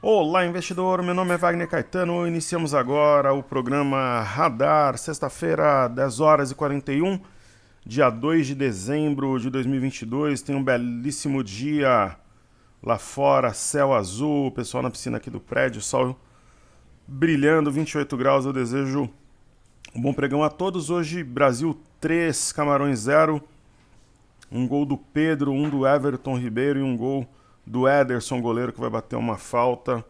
Olá, investidor. Meu nome é Wagner Caetano. Iniciamos agora o programa Radar, sexta-feira, 10 horas e 41, dia 2 de dezembro de 2022. Tem um belíssimo dia lá fora, céu azul, pessoal na piscina aqui do prédio, sol brilhando, 28 graus. Eu desejo um bom pregão a todos. Hoje, Brasil 3, Camarões 0. Um gol do Pedro, um do Everton Ribeiro e um gol do Ederson, goleiro, que vai bater uma falta,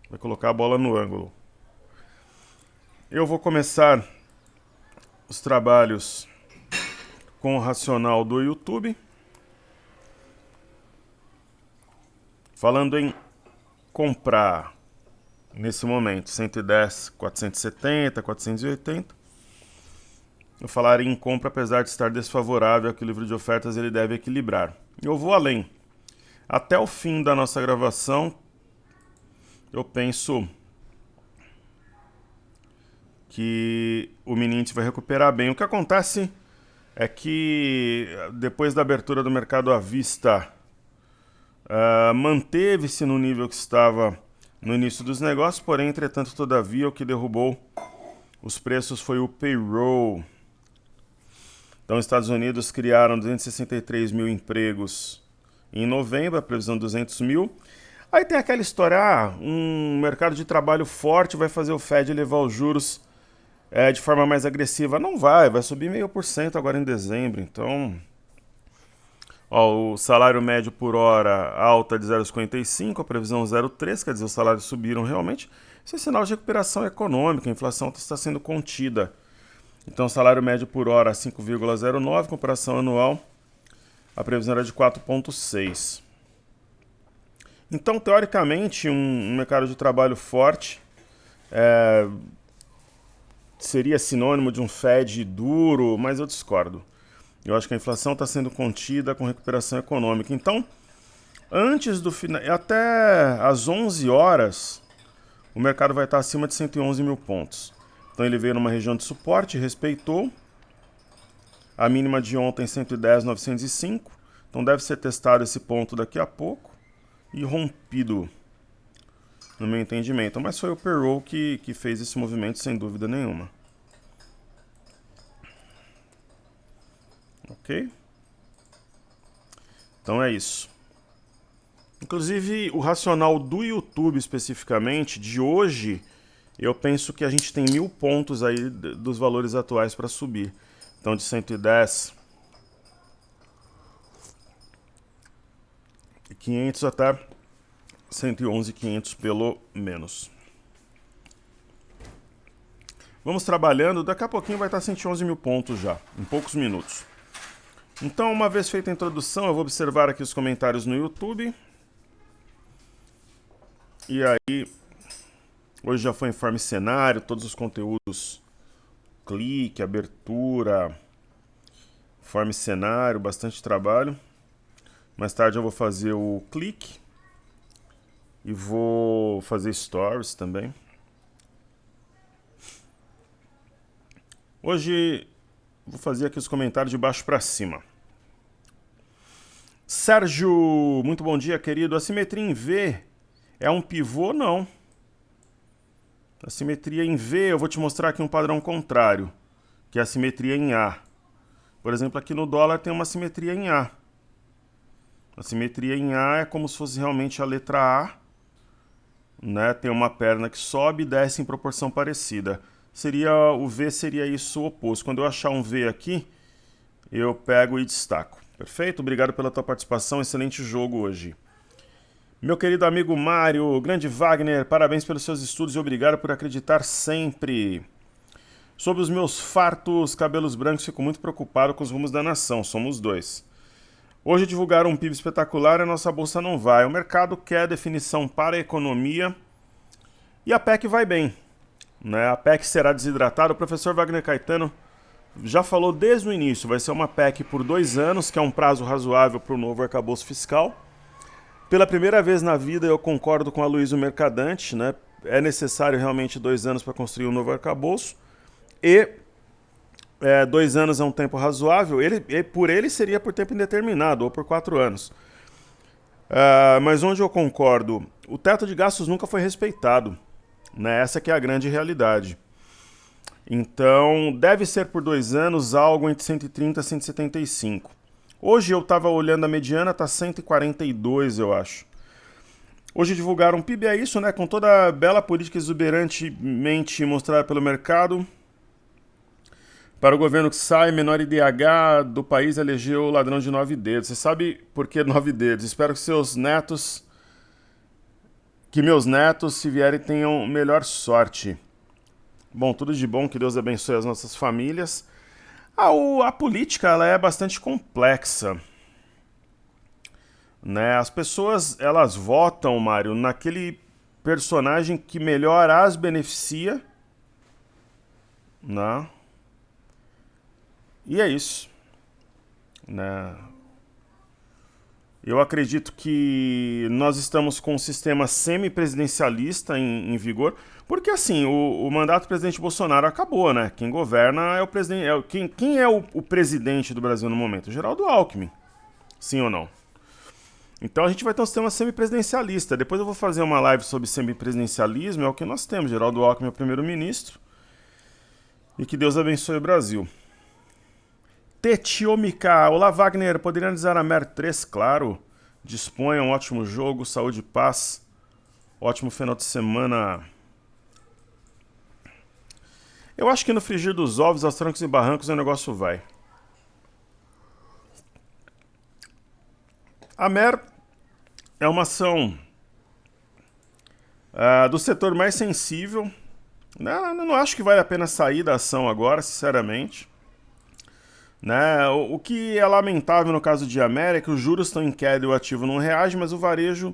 vai colocar a bola no ângulo. Eu vou começar os trabalhos com o racional do YouTube, falando em comprar nesse momento 110, 470, 480. Eu falar em compra, apesar de estar desfavorável, que o livro de ofertas ele deve equilibrar. Eu vou além. Até o fim da nossa gravação, eu penso que o Minint vai recuperar bem. O que acontece é que depois da abertura do mercado à vista, manteve-se no nível que estava no início dos negócios, porém, entretanto, todavia, o que derrubou os preços foi o payroll. Então, os Estados Unidos criaram 263 mil empregos em novembro, a previsão de 200 mil. Aí tem aquela história, um mercado de trabalho forte vai fazer o Fed levar os juros de forma mais agressiva. Não vai subir 0,5% agora em dezembro. Então, o salário médio por hora alta de 0,55, a previsão 0,3, quer dizer, os salários subiram realmente. Isso é sinal de recuperação econômica, a inflação está sendo contida. Então, o salário médio por hora 5,09, comparação anual, a previsão era de 4,6. Então, teoricamente, um mercado de trabalho forte seria sinônimo de um Fed duro, mas eu discordo. Eu acho que a inflação está sendo contida com recuperação econômica. Então, antes do final, até às 11 horas, o mercado vai estar acima de 111 mil pontos. Então, ele veio numa região de suporte, respeitou. A mínima de ontem, 110,905. Então, deve ser testado esse ponto daqui a pouco e rompido, no meu entendimento. Mas foi o payroll que fez esse movimento, sem dúvida nenhuma. Ok? Então é isso. Inclusive, o racional do YouTube, especificamente, de hoje, eu penso que a gente tem 1.000 pontos aí dos valores atuais para subir. Então, de 110, 500 até 111,500 pelo menos. Vamos trabalhando, daqui a pouquinho vai estar 111 mil pontos já, em poucos minutos. Então, uma vez feita a introdução, eu vou observar aqui os comentários no YouTube. E aí, hoje já foi informe cenário, todos os conteúdos, clique, abertura, informe cenário, bastante trabalho. Mais tarde eu vou fazer o clique e vou fazer stories também. Hoje vou fazer aqui os comentários de baixo para cima. Sérgio, muito bom dia, querido. Assimetria em V é um pivô? Não. Assimetria em V, eu vou te mostrar aqui um padrão contrário, que é a assimetria em A. Por exemplo, aqui no dólar tem uma assimetria em A. A simetria em A é como se fosse realmente a letra A, né? Tem uma perna que sobe e desce em proporção parecida. O V seria isso o oposto. Quando eu achar um V aqui, eu pego e destaco. Perfeito? Obrigado pela tua participação. Excelente jogo hoje. Meu querido amigo Mário, grande Wagner, parabéns pelos seus estudos e obrigado por acreditar sempre. Sobre os meus fartos cabelos brancos, fico muito preocupado com os rumos da nação. Somos dois. Hoje divulgaram um PIB espetacular e a nossa bolsa não vai. O mercado quer definição para a economia e a PEC vai bem, né? A PEC será desidratada. O professor Wagner Caetano já falou desde o início. Vai ser uma PEC por 2 anos, que é um prazo razoável para o novo arcabouço fiscal. Pela primeira vez na vida eu concordo com a Aloysio Mercadante, né? É necessário realmente 2 anos para construir um novo arcabouço. E 2 anos é um tempo razoável, por ele seria por tempo indeterminado, ou por 4 anos. Mas onde eu concordo, o teto de gastos nunca foi respeitado, né? Essa que é a grande realidade. Então, deve ser por 2 anos algo entre 130 e 175. Hoje eu estava olhando a mediana, está 142, eu acho. Hoje divulgaram um PIB, é isso, né? Com toda a bela política exuberantemente mostrada pelo mercado. Para o governo que sai, menor IDH do país elegeu o ladrão de 9 dedos. Você sabe por que 9 dedos? Espero que meus netos, se vierem, tenham melhor sorte. Bom, tudo de bom, que Deus abençoe as nossas famílias. A política ela é bastante complexa, né? As pessoas elas votam, Mário, naquele personagem que melhor as beneficia, né? E é isso, né? Eu acredito que nós estamos com um sistema semipresidencialista em vigor, porque assim, o mandato do presidente Bolsonaro acabou, né? Quem governa é o presidente. Quem é o presidente do Brasil no momento? Geraldo Alckmin. Sim ou não? Então a gente vai ter um sistema semipresidencialista. Depois eu vou fazer uma live sobre semipresidencialismo, é o que nós temos. Geraldo Alckmin é o primeiro-ministro. E que Deus abençoe o Brasil. Tetiomica, olá Wagner, poderia analisar a Mer 3, claro. Disponha um ótimo jogo, saúde e paz. Ótimo final de semana. Eu acho que no frigir dos ovos, aos trancos e barrancos, o negócio vai. A Mer é uma ação do setor mais sensível. Não acho que vale a pena sair da ação agora, sinceramente. Né? O que é lamentável no caso de América é que os juros estão em queda e o ativo não reage, mas o varejo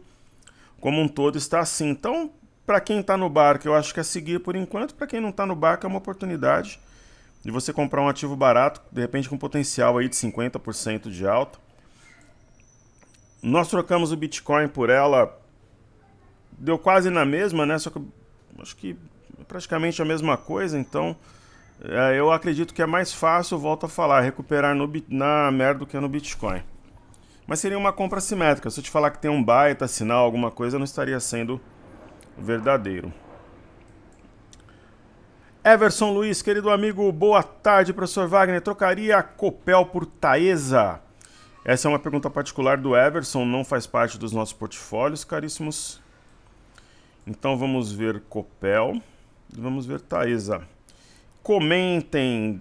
como um todo está assim. Então, para quem está no barco, eu acho que é seguir por enquanto. Para quem não está no barco, é uma oportunidade de você comprar um ativo barato, de repente com potencial aí de 50% de alta. Nós trocamos o Bitcoin por ela, deu quase na mesma, né? Só que acho que é praticamente a mesma coisa, então eu acredito que é mais fácil, volto a falar, recuperar na Mer do que no Bitcoin. Mas seria uma compra simétrica. Se eu te falar que tem um baita sinal, alguma coisa, não estaria sendo verdadeiro. Everson Luiz, querido amigo, boa tarde, professor Wagner. Trocaria a Copel por Taesa? Essa é uma pergunta particular do Everson, não faz parte dos nossos portfólios, caríssimos. Então vamos ver Copel e vamos ver Taesa. Comentem,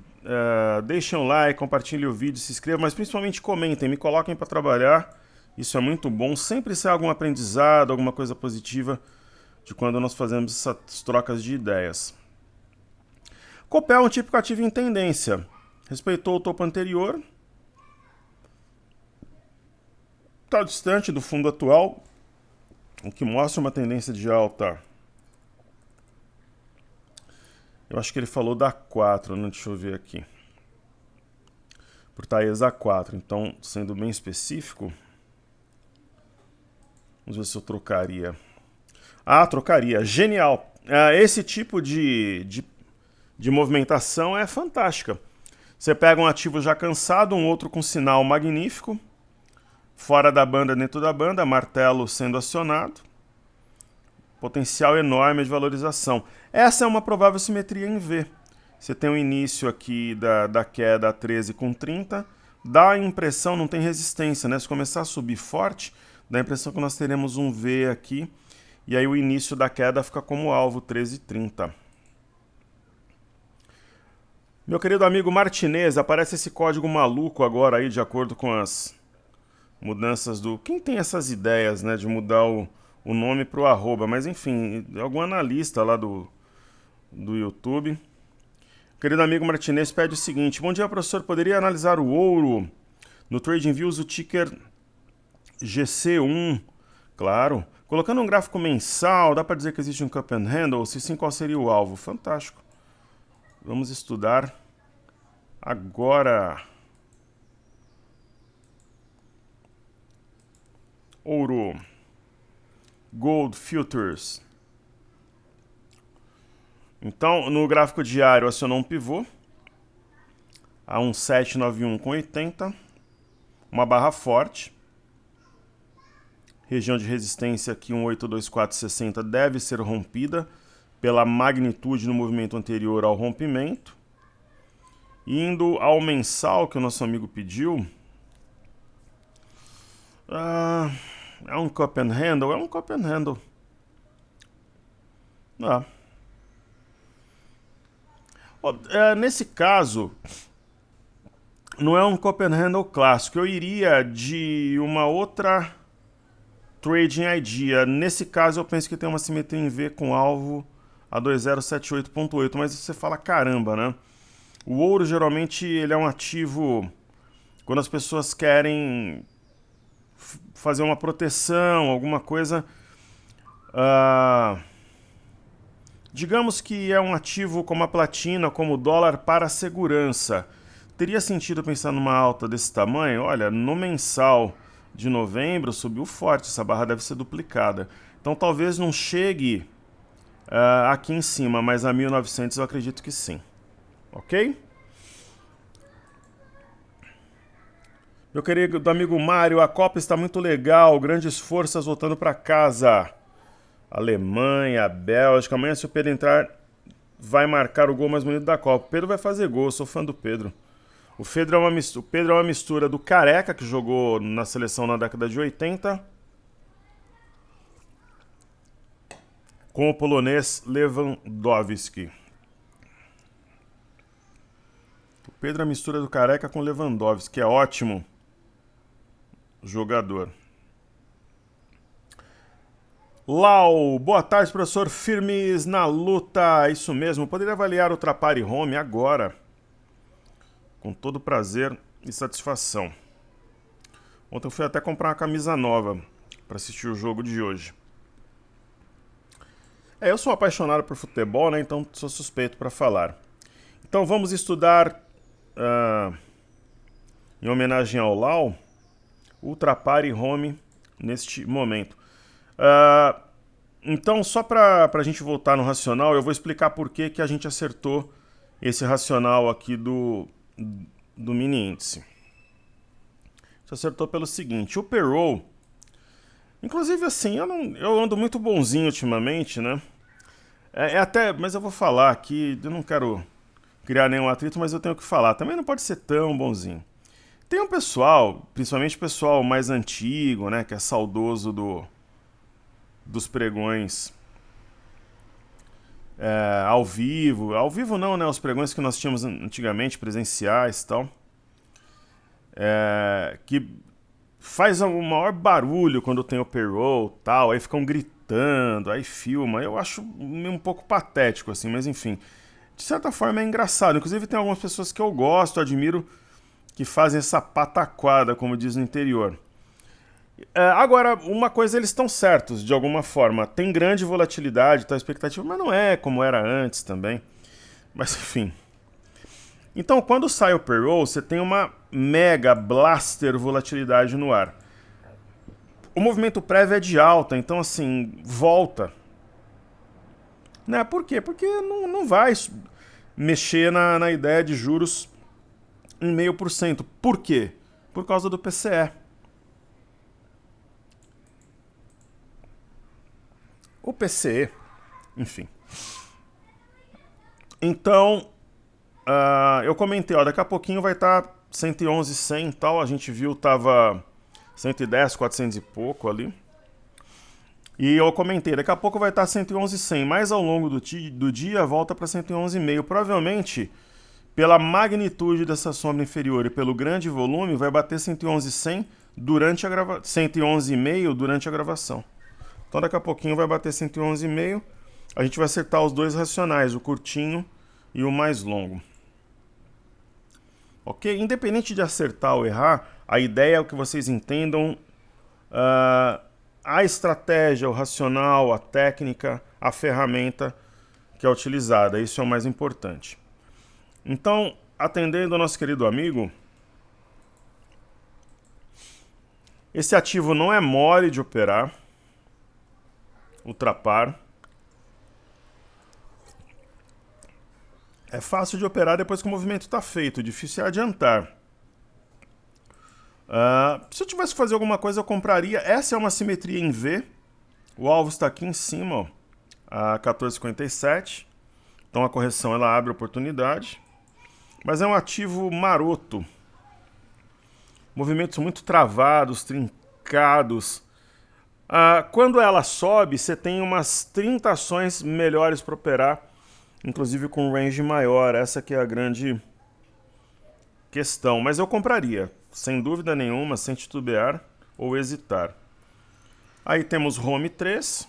deixem um like, compartilhem o vídeo, se inscrevam, mas principalmente comentem, me coloquem para trabalhar. Isso é muito bom, sempre sai algum aprendizado, alguma coisa positiva de quando nós fazemos essas trocas de ideias. Copel é um típico ativo em tendência. Respeitou o topo anterior. Está distante do fundo atual, o que mostra uma tendência de alta. Eu acho que ele falou da 4, né? Deixa eu ver aqui. Por Taesa 4, então, sendo bem específico. Vamos ver se eu trocaria. Trocaria. Genial. Esse tipo de movimentação é fantástica. Você pega um ativo já cansado, um outro com sinal magnífico, fora da banda, dentro da banda, martelo sendo acionado. Potencial enorme de valorização. Essa é uma provável simetria em V. Você tem o início aqui da queda a 13,30. Dá a impressão, não tem resistência, né? Se começar a subir forte, dá a impressão que nós teremos um V aqui. E aí o início da queda fica como alvo, 13,30. Meu querido amigo Martinez, aparece esse código maluco agora aí, de acordo com as mudanças do... Quem tem essas ideias, né, de mudar o nome para o arroba? Mas enfim, algum analista lá do YouTube. Querido amigo Martinez pede o seguinte: bom dia, professor, poderia analisar o ouro no TradingViews, o ticker GC1? Claro. Colocando um gráfico mensal, dá para dizer que existe um cup and handle? Se sim, qual seria o alvo? Fantástico. Vamos estudar agora. Ouro. Gold Futures. Então, no gráfico diário, acionou um pivô a 1791,80, uma barra forte. região de resistência aqui 1,82460 deve ser rompida pela magnitude no movimento anterior ao rompimento. Indo ao mensal que o nosso amigo pediu, é um cup and handle? É um cup and handle. Nesse caso, não é um cup and handle clássico. Eu iria de uma outra trading idea. Nesse caso, eu penso que tem uma simetria em V com alvo a 2078.8, mas você fala, caramba, né? O ouro, geralmente, ele é um ativo quando as pessoas querem fazer uma proteção, alguma coisa. Digamos que é um ativo como a platina, como o dólar para segurança. Teria sentido pensar numa alta desse tamanho? Olha, no mensal de novembro subiu forte, essa barra deve ser duplicada. Então talvez não chegue aqui em cima, mas a 1900 eu acredito que sim. Ok? Meu querido amigo Mário, a Copa está muito legal, grandes forças voltando para casa. Alemanha, Bélgica, amanhã se o Pedro entrar, vai marcar o gol mais bonito da Copa. O Pedro vai fazer gol, eu sou fã do Pedro. O Pedro é uma mistura do Careca, que jogou na seleção na década de 80, com o polonês Lewandowski. O Pedro é a mistura do Careca com Lewandowski, que é ótimo jogador. Lau, boa tarde, professor. Firmes na luta. Isso mesmo, poderia avaliar o Trapari Home agora. Com todo prazer e satisfação. Ontem eu fui até comprar uma camisa nova para assistir o jogo de hoje. Eu sou apaixonado por futebol, né? Então sou suspeito para falar. Então vamos estudar, em homenagem ao Lau, o Trapari Home neste momento. Então, só para a gente voltar no racional, eu vou explicar por que a gente acertou esse racional aqui do mini índice. A gente acertou pelo seguinte: o payroll, inclusive assim, eu ando muito bonzinho ultimamente, né? Mas eu vou falar aqui, eu não quero criar nenhum atrito, mas eu tenho que falar. Também não pode ser tão bonzinho. Tem um pessoal, principalmente o pessoal mais antigo, né, que é saudoso dos pregões ao vivo. Ao vivo não, né? Os pregões que nós tínhamos antigamente, presenciais e tal. Que faz o maior barulho quando tem o payroll e tal, aí ficam gritando, aí filma. Eu acho um pouco patético, assim, mas enfim. De certa forma é engraçado. Inclusive tem algumas pessoas que eu gosto, admiro, que fazem essa pataquada, como diz no interior. Agora, uma coisa, eles estão certos, de alguma forma. Tem grande volatilidade, tá, expectativa, mas não é como era antes também. Mas, enfim. Então, quando sai o payroll, você tem uma mega blaster volatilidade no ar. O movimento prévio é de alta, então, assim, volta. Né? Por quê? Porque não vai mexer na ideia de juros em 0,5%. Por quê? Por causa do PCE. O PCE, enfim. Então, eu comentei, daqui a pouquinho vai estar 111,100 e tal. A gente viu, tava 110, 400 e pouco ali. E eu comentei, daqui a pouco vai estar 111,100, mas ao longo do dia volta para 111,5. Provavelmente, pela magnitude dessa sombra inferior e pelo grande volume, vai bater 111,100 durante a 111,5 durante a gravação. Então daqui a pouquinho vai bater 111,5. A gente vai acertar os dois racionais, o curtinho e o mais longo. Ok? Independente de acertar ou errar, a ideia é que vocês entendam a estratégia, o racional, a técnica, a ferramenta que é utilizada. Isso é o mais importante. Então, atendendo ao nosso querido amigo, esse ativo não é mole de operar, o Trapar. É fácil de operar depois que o movimento está feito, difícil é adiantar. Se eu tivesse que fazer alguma coisa, eu compraria. Essa é uma simetria em V. O alvo está aqui em cima, ó, a 14,57. Então a correção ela abre oportunidade. Mas é um ativo maroto. Movimentos muito travados, trincados. Quando ela sobe, você tem umas 30 ações melhores para operar, inclusive com range maior. Essa que é a grande questão. Mas eu compraria, sem dúvida nenhuma, sem titubear ou hesitar. Aí temos Home 3.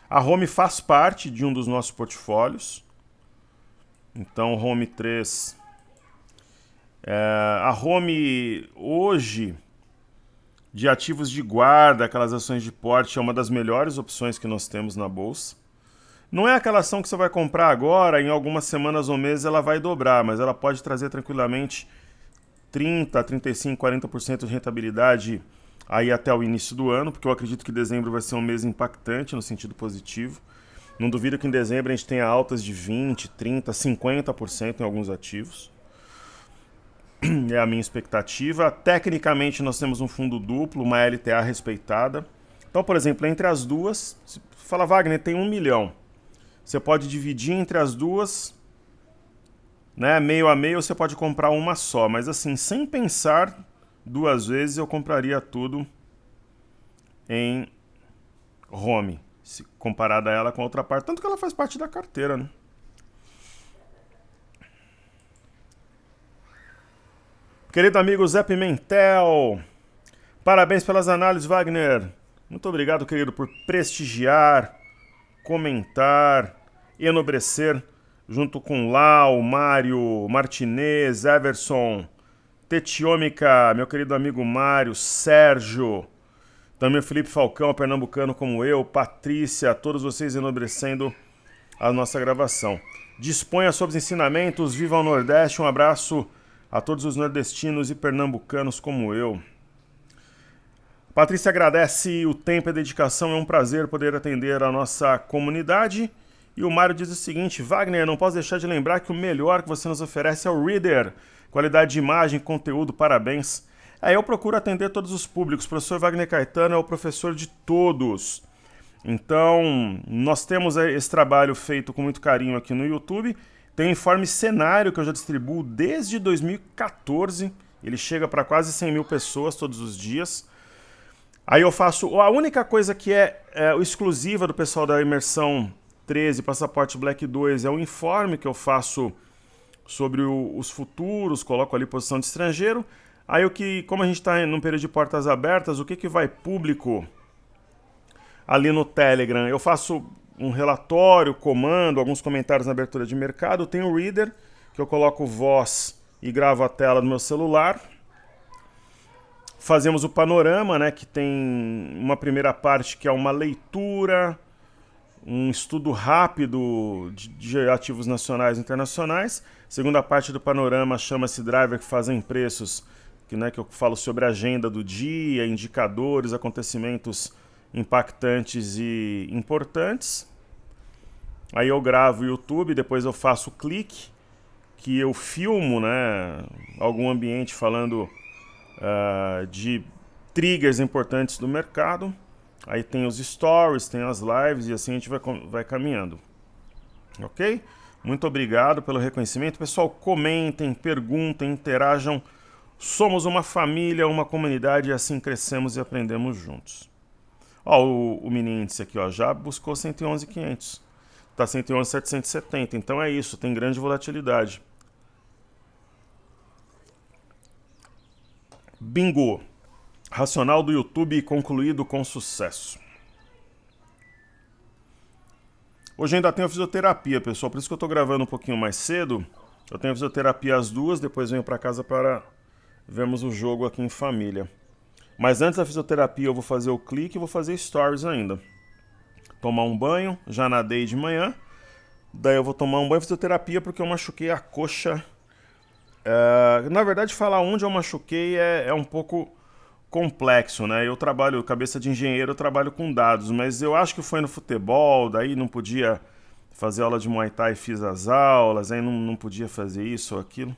A Home faz parte de um dos nossos portfólios. Então, Home 3. A Home, hoje, de ativos de guarda, aquelas ações de porte, é uma das melhores opções que nós temos na bolsa. Não é aquela ação que você vai comprar agora, em algumas semanas ou meses ela vai dobrar, mas ela pode trazer tranquilamente 30, 35, 40% de rentabilidade aí até o início do ano, porque eu acredito que dezembro vai ser um mês impactante no sentido positivo. Não duvido que em dezembro a gente tenha altas de 20, 30, 50% em alguns ativos. É a minha expectativa. Tecnicamente nós temos um fundo duplo, uma LTA respeitada. Então, por exemplo, entre as duas, você fala, Wagner, tem 1 milhão. Você pode dividir entre as duas, né, meio a meio, você pode comprar uma só. Mas assim, sem pensar duas vezes, eu compraria tudo em Home, se comparada a ela com a outra parte. Tanto que ela faz parte da carteira, né? Querido amigo Zé Pimentel, parabéns pelas análises, Wagner. Muito obrigado, querido, por prestigiar, comentar, enobrecer, junto com Lau, Mário, Martinez, Everson, Tetiômica, meu querido amigo Mário, Sérgio, também o Felipe Falcão, pernambucano como eu, Patrícia, todos vocês enobrecendo a nossa gravação. Disponha sobre os ensinamentos, viva o Nordeste, um abraço a todos os nordestinos e pernambucanos como eu. Patrícia agradece o tempo e a dedicação, é um prazer poder atender a nossa comunidade. E o Mário diz o seguinte, Wagner, não posso deixar de lembrar que o melhor que você nos oferece é o Reader. Qualidade de imagem, conteúdo, parabéns. Eu procuro atender todos os públicos. O professor Wagner Caetano é o professor de todos. Então, nós temos esse trabalho feito com muito carinho aqui no YouTube. Tem o Informe Cenário, que eu já distribuo desde 2014. Ele chega para quase 100 mil pessoas todos os dias. Aí eu faço... A única coisa que é exclusiva do pessoal da Imersão 13, Passaporte Black 2, é o informe que eu faço sobre os futuros, coloco ali posição de estrangeiro. Aí como a gente está num período de portas abertas, o que vai público ali no Telegram? Eu faço um relatório, comando, alguns comentários na abertura de mercado. Tem o Reader, que eu coloco voz e gravo a tela do meu celular. Fazemos o panorama, né, que tem uma primeira parte que é uma leitura, um estudo rápido de ativos nacionais e internacionais. Segunda parte do panorama chama-se Driver que fazem preços, que eu falo sobre a agenda do dia, indicadores, acontecimentos impactantes e importantes. Aí eu gravo o YouTube, depois eu faço o clique, que eu filmo, né, algum ambiente falando de triggers importantes do mercado. Aí tem os stories, tem as lives e assim a gente vai caminhando. Ok? Muito obrigado pelo reconhecimento. Pessoal, comentem, perguntem, interajam. Somos uma família, uma comunidade e assim crescemos e aprendemos juntos. Ó, o mini índice aqui, ó, já buscou 111.500. Está 111.770. Então é isso, tem grande volatilidade. Bingo! Racional do YouTube concluído com sucesso. Hoje ainda tenho fisioterapia, pessoal, por isso que eu estou gravando um pouquinho mais cedo. Eu tenho fisioterapia às 2, depois venho para casa para vermos o jogo aqui em família. Mas antes da fisioterapia eu vou fazer o clique e vou fazer stories ainda. Tomar um banho, já nadei de manhã. Daí eu vou tomar um banho de fisioterapia porque eu machuquei a coxa. Na verdade, falar onde eu machuquei é um pouco complexo, né? Eu trabalho, cabeça de engenheiro, eu trabalho com dados, mas eu acho que foi no futebol, daí não podia fazer aula de Muay Thai, fiz as aulas, aí não podia fazer isso ou aquilo.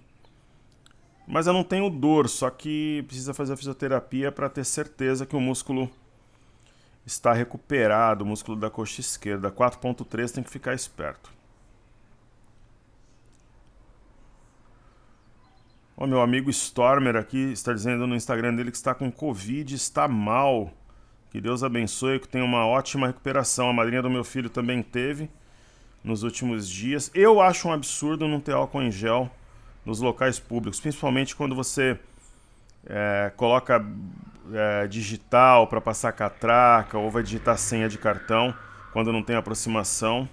Mas eu não tenho dor, só que precisa fazer a fisioterapia para ter certeza que o músculo está recuperado, o músculo da coxa esquerda. 4.3 tem que ficar esperto. O meu amigo Stormer aqui está dizendo no Instagram dele que está com Covid, está mal. Que Deus abençoe, que tenha uma ótima recuperação. A madrinha do meu filho também teve nos últimos dias. Eu acho um absurdo não ter álcool em gel nos locais públicos, principalmente quando você coloca digital para passar catraca ou vai digitar senha de cartão quando não tem aproximação.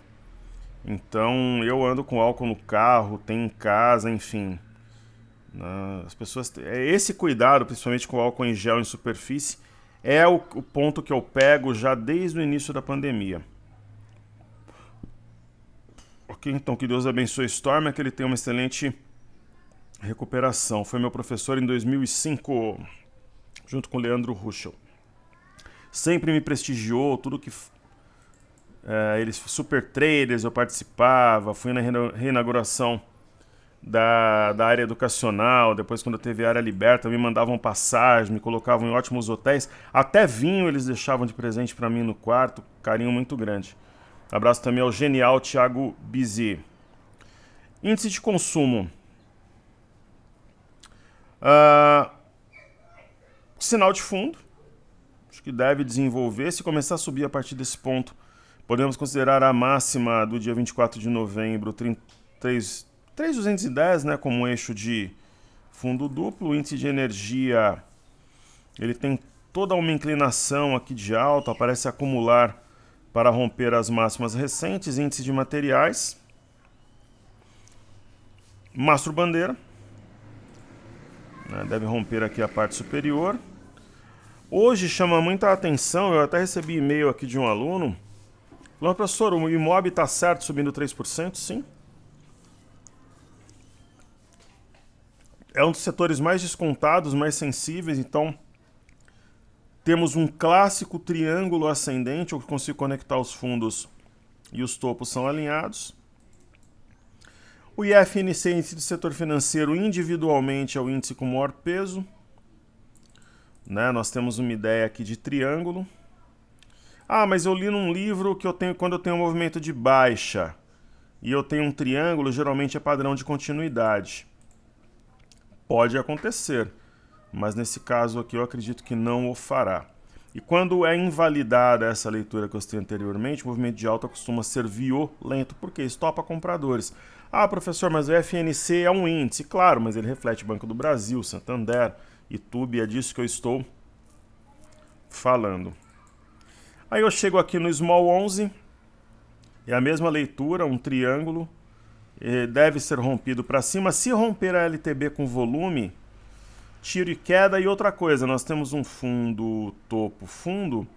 Então eu ando com álcool no carro, tem em casa, enfim. As pessoas, esse cuidado, principalmente com o álcool em gel em superfície, é o ponto que eu pego já desde o início da pandemia. Ok, então que Deus abençoe Storm, que ele tenha uma excelente recuperação. Foi meu professor em 2005, junto com o Leandro Ruschel. Sempre me prestigiou, tudo que eles super traders eu participava, fui na reinauguração da área educacional, depois quando teve área liberta, me mandavam passagem, me colocavam em ótimos hotéis, até vinho eles deixavam de presente para mim no quarto, carinho muito grande. Abraço também ao genial Thiago Bizi. Índice de consumo. Sinal de fundo, acho que deve desenvolver, se começar a subir a partir desse ponto, podemos considerar a máxima do dia 24 de novembro, 3.210, né, como um eixo de fundo duplo. O índice de energia, ele tem toda uma inclinação aqui de alta, parece acumular para romper as máximas recentes. Índice de materiais, mastro bandeira, né, deve romper aqui a parte superior. Hoje chama muita atenção, eu até recebi e-mail aqui de um aluno, falando: professor, o Imob está certo subindo 3%? Sim. É um dos setores mais descontados, mais sensíveis, então temos um clássico triângulo ascendente, eu consigo conectar os fundos e os topos são alinhados. O IFNC, índice do setor financeiro, individualmente é o índice com maior peso. Né? Nós temos uma ideia aqui de triângulo. Mas eu li num livro que quando eu tenho um movimento de baixa e eu tenho um triângulo, geralmente é padrão de continuidade. Pode acontecer, mas nesse caso aqui eu acredito que não o fará. E quando é invalidada essa leitura que eu citei anteriormente, o movimento de alta costuma ser violento, porque estopa compradores. Professor, mas o FNC é um índice. Claro, mas ele reflete Banco do Brasil, Santander, Itube, é disso que eu estou falando. Aí eu chego aqui no Small 11, é a mesma leitura, um triângulo, deve ser rompido para cima. Se romper a LTB com volume, tiro e queda. E outra coisa, nós temos um fundo, topo, fundo.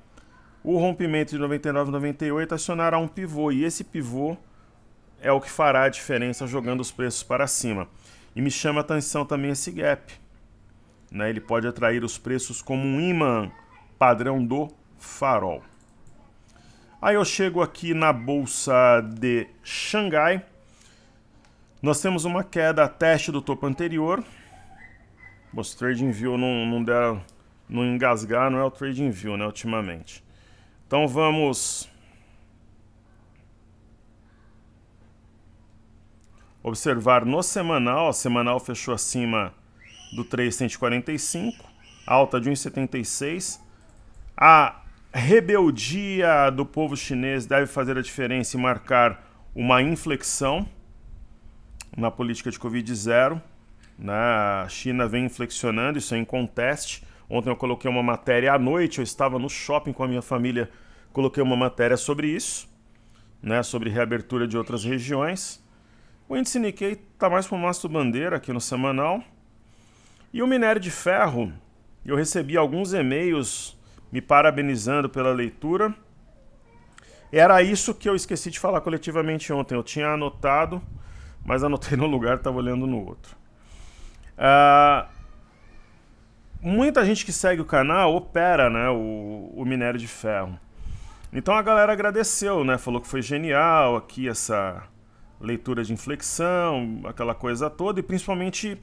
O rompimento de 99 e 98 acionará um pivô, e esse pivô é o que fará a diferença jogando os preços para cima. E me chama a atenção também esse gap. Né? Ele pode atrair os preços como um imã padrão do farol. Aí eu chego aqui na Bolsa de Xangai. Nós temos uma queda a teste do topo anterior. Os TradingView não engasgar, não é o TradingView, né, ultimamente. Então vamos observar no semanal. A semanal fechou acima do 3.145, alta de 1,76. A rebeldia do povo chinês deve fazer a diferença e marcar uma inflexão na política de Covid-0. Né? A China vem inflexionando, isso é inconteste. Ontem eu coloquei uma matéria à noite, eu estava no shopping com a minha família, coloquei uma matéria sobre isso, né? Sobre reabertura de outras regiões. O índice Nikkei está mais para o mastro bandeira aqui no semanal. E o minério de ferro, eu recebi alguns e-mails me parabenizando pela leitura. Era isso que eu esqueci de falar coletivamente ontem. Eu tinha anotado, mas anotei num lugar e estava olhando no outro. Muita gente que segue o canal opera, né, o minério de ferro. Então a galera agradeceu, né, falou que foi genial aqui essa leitura de inflexão, aquela coisa toda, e principalmente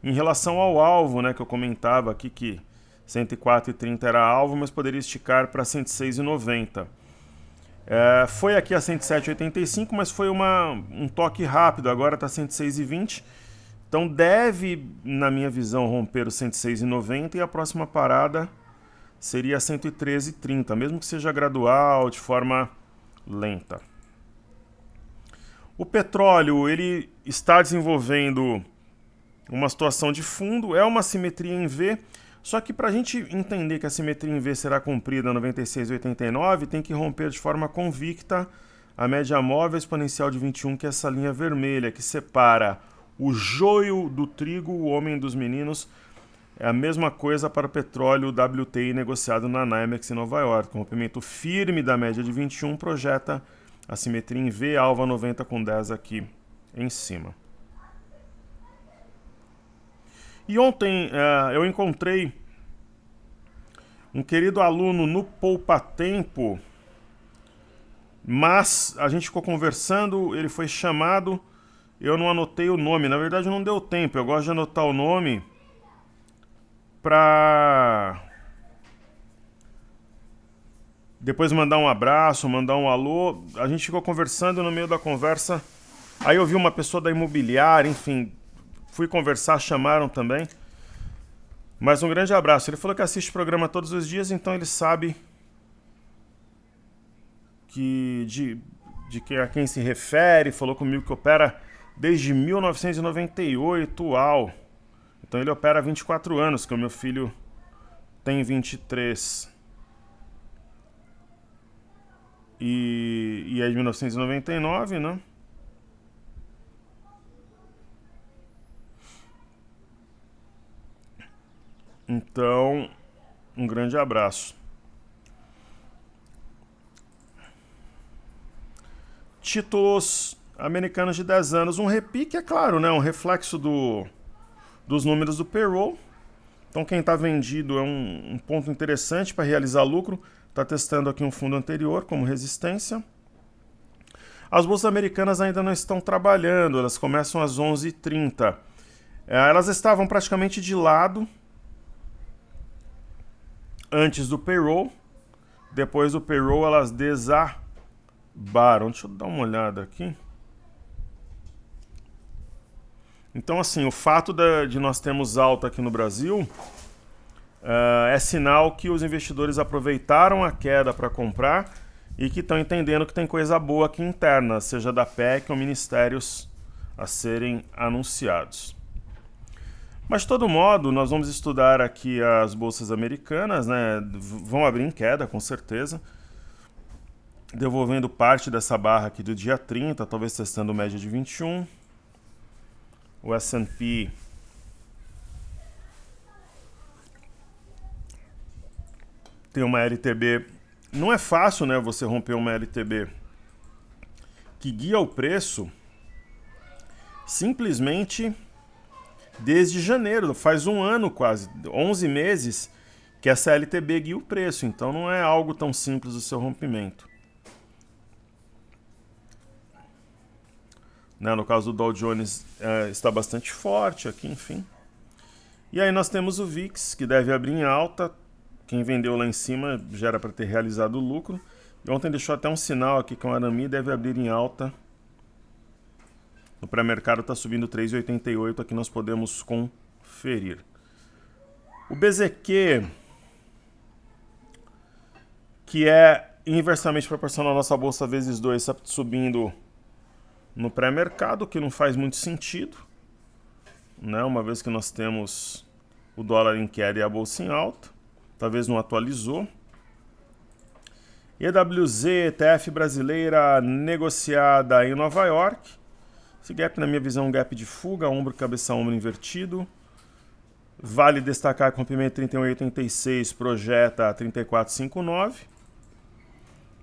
Em relação ao alvo, né, que eu comentava aqui que 104,30 era alvo, mas poderia esticar para 106,90. Foi aqui a 107,85, mas foi um toque rápido, agora está 106,20. Então deve, na minha visão, romper os 106,90 e a próxima parada seria 113,30, mesmo que seja gradual, de forma lenta. O petróleo, ele está desenvolvendo uma situação de fundo, é uma simetria em V, só que para a gente entender que a simetria em V será cumprida a 96,89, tem que romper de forma convicta a média móvel exponencial de 21, que é essa linha vermelha, que separa o joio do trigo, o homem dos meninos. É a mesma coisa para o petróleo WTI negociado na NYMEX em Nova York. O rompimento firme da média de 21 projeta a simetria em V, alva 90,10 aqui em cima. E ontem eu encontrei um querido aluno no Poupa Tempo, mas a gente ficou conversando, ele foi chamado, eu não anotei o nome, na verdade não deu tempo, eu gosto de anotar o nome para depois mandar um abraço, mandar um alô. A gente ficou conversando, no meio da conversa, aí eu vi uma pessoa da imobiliária, enfim, fui conversar, chamaram também. Mas um grande abraço. Ele falou que assiste o programa todos os dias, então ele sabe que a quem se refere. Falou comigo que opera desde 1998, uau. Então ele opera há 24 anos, que o meu filho tem 23. E é de 1999, né? Então, um grande abraço. Títulos americanos de 10 anos. Um repique, é claro, né? Um reflexo dos números do payroll. Então, quem está vendido é um ponto interessante para realizar lucro. Está testando aqui um fundo anterior como resistência. As bolsas americanas ainda não estão trabalhando. Elas começam às 11h30. Elas estavam praticamente de lado antes do payroll. Depois do payroll elas desabaram. Deixa eu dar uma olhada aqui. Então, assim, o fato de nós termos alta aqui no Brasil é sinal que os investidores aproveitaram a queda para comprar e que estão entendendo que tem coisa boa aqui interna, seja da PEC ou ministérios a serem anunciados. Mas, de todo modo, nós vamos estudar aqui as bolsas americanas, né? Vão abrir em queda, com certeza, devolvendo parte dessa barra aqui do dia 30, talvez testando média de 21. O S&P tem uma LTB. Não é fácil, né, você romper uma LTB que guia o preço simplesmente desde janeiro. Faz um ano quase, 11 meses que essa LTB guia o preço. Então não é algo tão simples o seu rompimento. Né, no caso do Dow Jones está bastante forte aqui, enfim. E aí nós temos o VIX, que deve abrir em alta. Quem vendeu lá em cima já era para ter realizado o lucro. E ontem deixou até um sinal aqui que o Arami deve abrir em alta. O pré-mercado está subindo 3,88, aqui nós podemos conferir. O BZQ, que é inversamente proporcional à nossa bolsa vezes 2, está subindo no pré-mercado, que não faz muito sentido, né? Uma vez que nós temos o dólar em queda e a bolsa em alta. Talvez não atualizou. EWZ, ETF brasileira negociada em Nova York. Esse gap, na minha visão, é um gap de fuga, ombro, cabeça, ombro invertido. Vale destacar que o rompimento 31,86 projeta 34,59.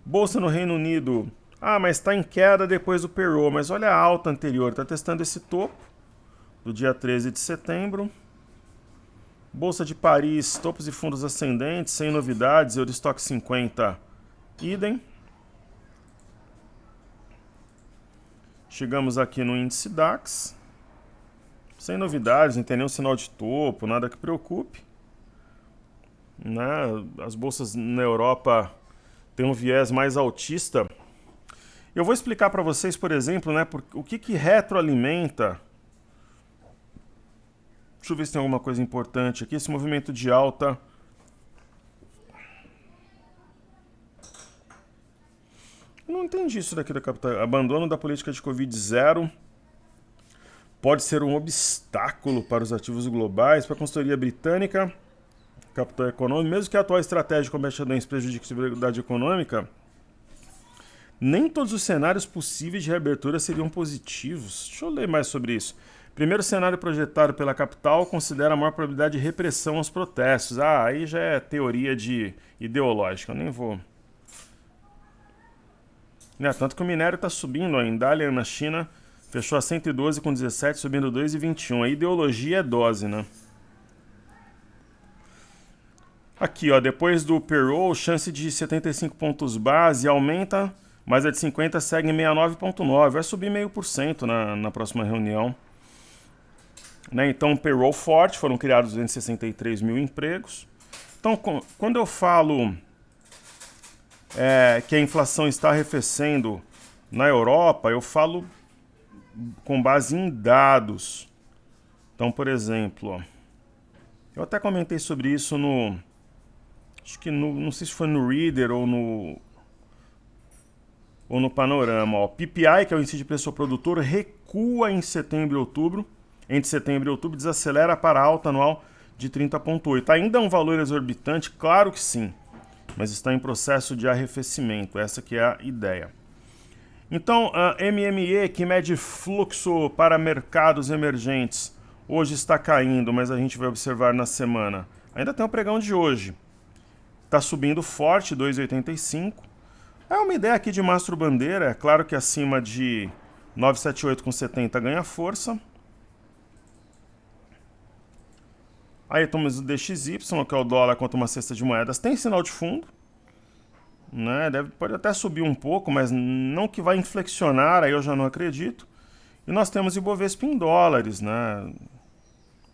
Bolsa no Reino Unido. Mas está em queda depois do payroll. Mas olha a alta anterior, está testando esse topo do dia 13 de setembro. Bolsa de Paris, topos e fundos ascendentes, sem novidades, Eurostock 50, idem. Chegamos aqui no índice DAX, Sem novidades, não tem nenhum sinal de topo, nada que preocupe. Né? As bolsas na Europa têm um viés mais altista. Eu vou explicar para vocês, por exemplo, né, o que retroalimenta. Deixa eu ver se tem alguma coisa importante aqui. Esse movimento de alta. Eu não entendi isso daqui da capital. Abandono da política de Covid-0 pode ser um obstáculo para os ativos globais, para a consultoria britânica, capital econômico, mesmo que a atual estratégia de combate à doença prejudique a estabilidade econômica, nem todos os cenários possíveis de reabertura seriam positivos. Deixa eu ler mais sobre isso. Primeiro cenário projetado pela capital considera a maior probabilidade de repressão aos protestos. Aí já é teoria ideológica, eu nem vou. Tanto que o minério está subindo, a Dalian na China fechou a 112,17, subindo 2,21. A ideologia é dose, né? Aqui, ó, depois do payroll, chance de 75 pontos base aumenta, mas a de 50 segue em 69,9. Vai subir 0,5% na próxima reunião. Né? Então, payroll forte, foram criados 263 mil empregos. Então, quando eu falo que a inflação está arrefecendo na Europa, eu falo com base em dados. Então, por exemplo, ó, eu até comentei sobre isso acho que não sei se foi no Reader ou no Panorama. Ó. PPI, que é o índice de preço ao produtor, recua em setembro e outubro. Entre setembro e outubro, desacelera para a alta anual de 30,8. Ainda é um valor exorbitante? Claro que sim, mas está em processo de arrefecimento. Essa que é a ideia. Então, a MME, que mede fluxo para mercados emergentes, hoje está caindo, mas a gente vai observar na semana. Ainda tem o pregão de hoje. Está subindo forte, 2,85. É uma ideia aqui de mastro bandeira. É claro que acima de 978,70 ganha força. Aí temos o DXY, que é o dólar contra uma cesta de moedas. Tem sinal de fundo. Né? Pode até subir um pouco, mas não que vai inflexionar, aí eu já não acredito. E nós temos Ibovespa em dólares, né?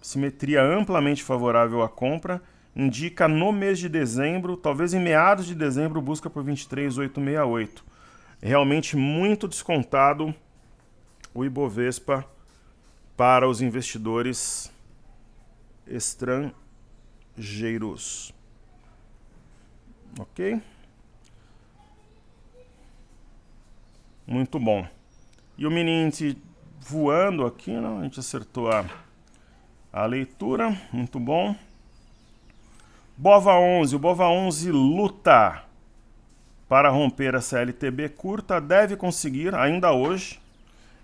Simetria amplamente favorável à compra, indica no mês de dezembro, talvez em meados de dezembro, busca por 23,868. Realmente muito descontado o Ibovespa para os investidores estrangeiros. Ok? Muito bom. E o mini índice voando aqui, né? A gente acertou a leitura. Muito bom. BOVA11. O BOVA11 luta para romper a CLTB curta. Deve conseguir ainda hoje.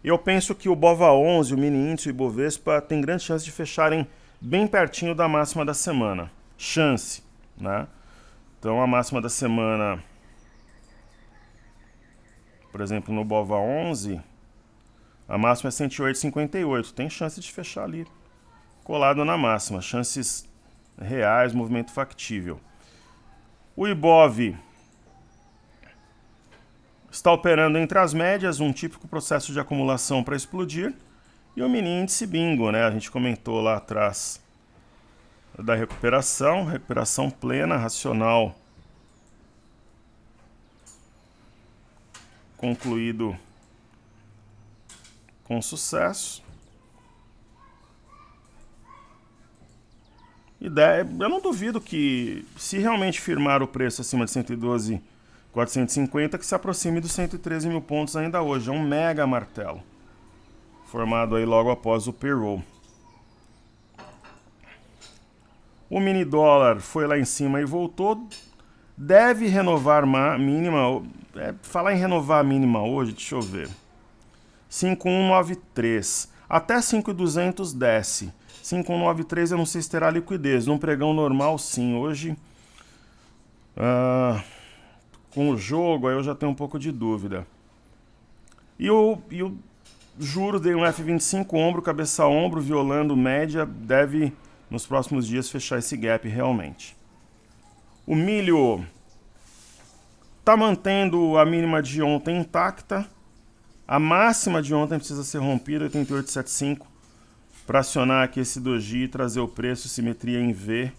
Eu penso que o BOVA11, o mini índice e o Ibovespa tem grande chance de fecharem bem pertinho da máxima da semana. Chance, né? Então a máxima da semana... Por exemplo, no BOVA11, a máxima é 108,58. Tem chance de fechar ali, colado na máxima. Chances reais, movimento factível. O IBOV está operando entre as médias, um típico processo de acumulação para explodir. E o mini índice bingo, né? A gente comentou lá atrás da recuperação plena, racional, concluído com sucesso. Eu não duvido que, se realmente firmar o preço acima de 112,450, que se aproxime dos 113 mil pontos ainda hoje. É um mega martelo, formado aí logo após o payroll. O mini dólar foi lá em cima e voltou. Deve renovar mínima. Falar em renovar a mínima hoje, deixa eu ver. 5,193. Até 5,200 desce. 5,193 eu não sei se terá liquidez. Num pregão normal, sim. Hoje, com o jogo, aí eu já tenho um pouco de dúvida. E o juros deu um F25, ombro, cabeça a ombro, violando média. Deve, nos próximos dias, fechar esse gap realmente. O milho está mantendo a mínima de ontem intacta. A máxima de ontem precisa ser rompida, 88,75. para acionar aqui esse doji e trazer o preço simetria em V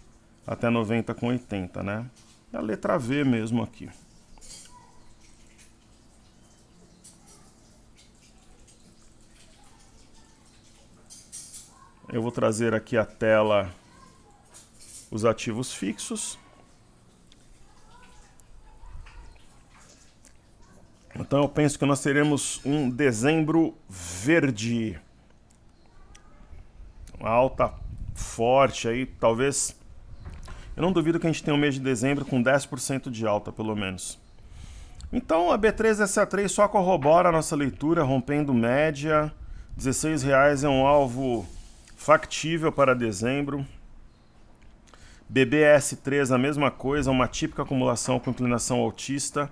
até 90,80, né? É a letra V mesmo aqui. Eu vou trazer aqui a tela os ativos fixos. Então eu penso que nós teremos um dezembro verde. Uma alta forte aí, talvez. Eu não duvido que a gente tenha um mês de dezembro com 10% de alta, pelo menos. Então a B3SA3 só corrobora a nossa leitura, rompendo média. R$16 é um alvo factível para dezembro. BBS3 a mesma coisa, uma típica acumulação com inclinação altista.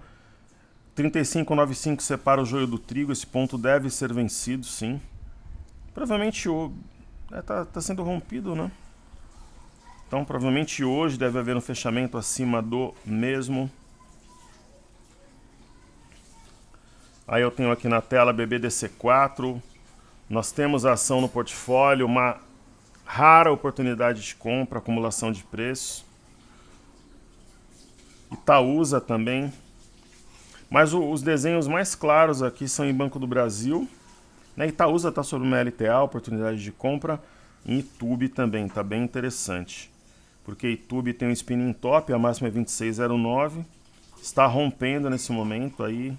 35,95 separa o joio do trigo, esse ponto deve ser vencido, sim. Provavelmente tá sendo rompido, né? Então provavelmente hoje deve haver um fechamento acima do mesmo. Aí eu tenho aqui na tela BBDC4. Nós temos a ação no portfólio, uma rara oportunidade de compra, acumulação de preço. Itaúsa também. Mas os desenhos mais claros aqui são em Banco do Brasil. Itaúsa está sobre uma LTA, oportunidade de compra. Em Itube também, está bem interessante. Porque Itube tem um spinning top, a máxima é 26,09. Está rompendo nesse momento aí.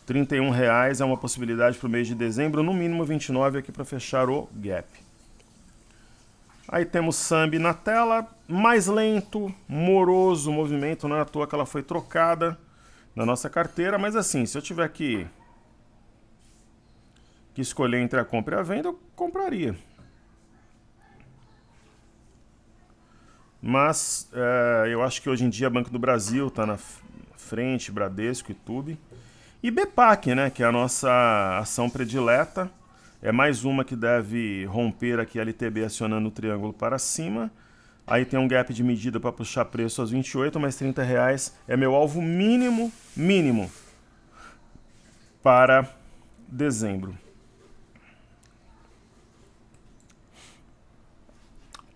R$31 é uma possibilidade para o mês de dezembro, no mínimo 29 aqui para fechar o gap. Aí temos Sambi na tela, mais lento, moroso o movimento, não é à toa que ela foi trocada na nossa carteira, mas assim, se eu tiver que escolher entre a compra e a venda, eu compraria. Mas eu acho que hoje em dia Banco do Brasil está na frente, Bradesco e Itube. E BPAC, né, que é a nossa ação predileta, é mais uma que deve romper aqui a LTB acionando o triângulo para cima. Aí tem um gap de medida para puxar preço aos 28, mais R$30 é meu alvo mínimo para dezembro.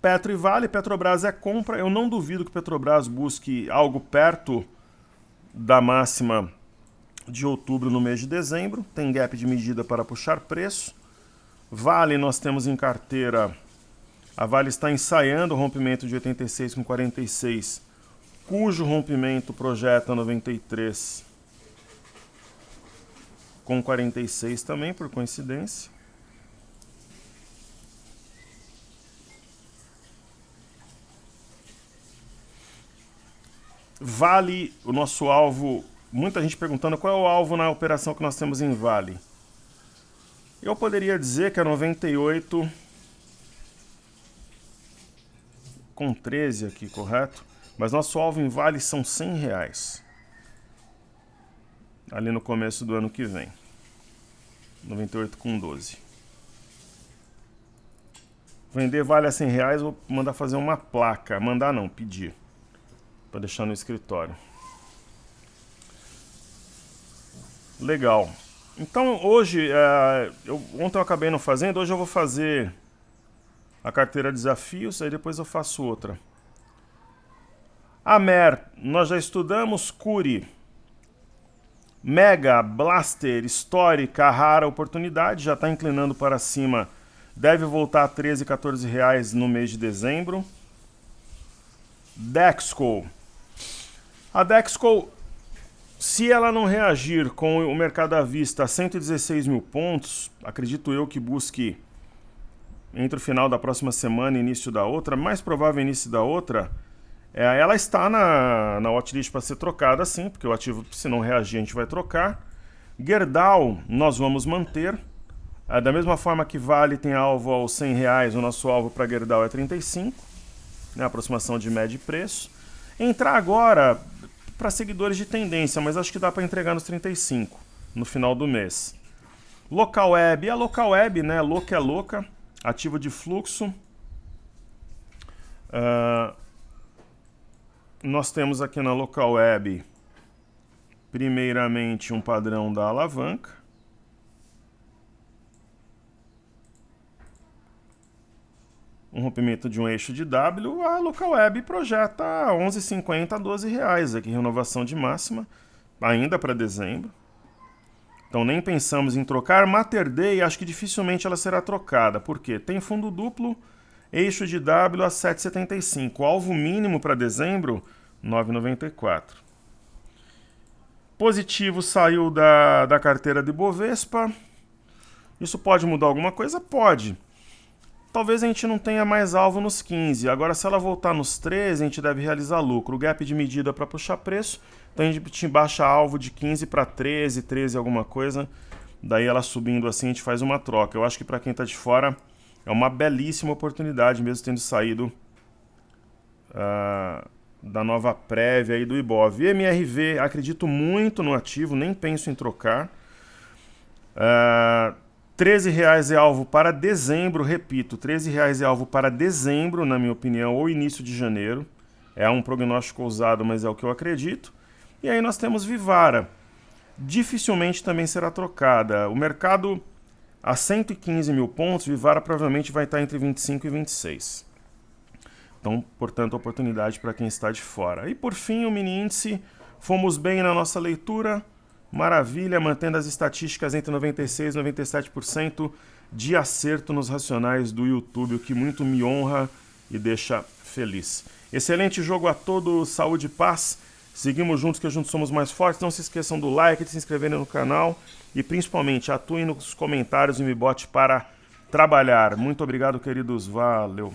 Petro e Vale, Petrobras é compra. Eu não duvido que Petrobras busque algo perto da máxima de outubro no mês de dezembro. Tem gap de medida para puxar preço. Vale nós temos em carteira. A Vale está ensaiando o rompimento de 86,46, cujo rompimento projeta 93,46 também, por coincidência. Vale, o nosso alvo, muita gente perguntando qual é o alvo na operação que nós temos em Vale. Eu poderia dizer que é 98,13 aqui, correto? Mas nosso alvo em Vale são R$100. Ali no começo do ano que vem. 98,12. Vender Vale a R$100, vou mandar fazer uma placa. Mandar não, pedir. Para deixar no escritório. Legal. Então hoje, ontem eu acabei não fazendo, hoje eu vou fazer a carteira desafios, aí depois eu faço outra. Amer, nós já estudamos. Curi, Mega, Blaster, histórica, rara oportunidade, já está inclinando para cima, deve voltar a R$13, R$14 no mês de dezembro. Dexco. A Dexco, se ela não reagir com o mercado à vista a 116 mil pontos, acredito eu que busque entre o final da próxima semana e início da outra, mais provável início da outra, ela está na watchlist para ser trocada sim, porque o ativo, se não reagir, a gente vai trocar. Gerdau, nós vamos manter. Da mesma forma que Vale tem alvo aos R$100, o nosso alvo para Gerdau é 35, né, aproximação de média e preço. Entrar agora para seguidores de tendência, mas acho que dá para entregar nos 35 no final do mês. Local Web, a Local Web, né? Louca é louca, ativo de fluxo. Nós temos aqui na Local Web, primeiramente, um padrão da alavanca. um rompimento de um eixo de W, a Localweb projeta 11,50 a R$12 aqui, renovação de máxima, ainda para dezembro. Então nem pensamos em trocar. Mater Dei, acho que dificilmente ela será trocada. Por quê? Tem fundo duplo, eixo de W a 7,75. Alvo mínimo para dezembro, 9,94. Positivo saiu da carteira de Bovespa. Isso pode mudar alguma coisa? Pode. Talvez a gente não tenha mais alvo nos 15. Agora, se ela voltar nos 13, a gente deve realizar lucro. O gap de medida para puxar preço. Então a gente baixa alvo de 15 para 13, 13 alguma coisa. Daí ela subindo assim, a gente faz uma troca. Eu acho que para quem está de fora é uma belíssima oportunidade, mesmo tendo saído da nova prévia aí do Ibov. MRV, acredito muito no ativo, nem penso em trocar. R$13 é alvo para dezembro, repito, R$13 é alvo para dezembro, na minha opinião, ou início de janeiro. É um prognóstico ousado, mas é o que eu acredito. E aí nós temos Vivara. Dificilmente também será trocada. O mercado a 115 mil pontos, Vivara provavelmente vai estar entre 25 e 26. Então, portanto, oportunidade para quem está de fora. E por fim, o mini índice, fomos bem na nossa leitura. Maravilha, mantendo as estatísticas entre 96% e 97% de acerto nos racionais do YouTube, o que muito me honra e deixa feliz. Excelente jogo a todos, saúde e paz. Seguimos juntos, que juntos somos mais fortes. Não se esqueçam do like, de se inscreverem no canal e principalmente atuem nos comentários e me bote para trabalhar. Muito obrigado, queridos. Valeu!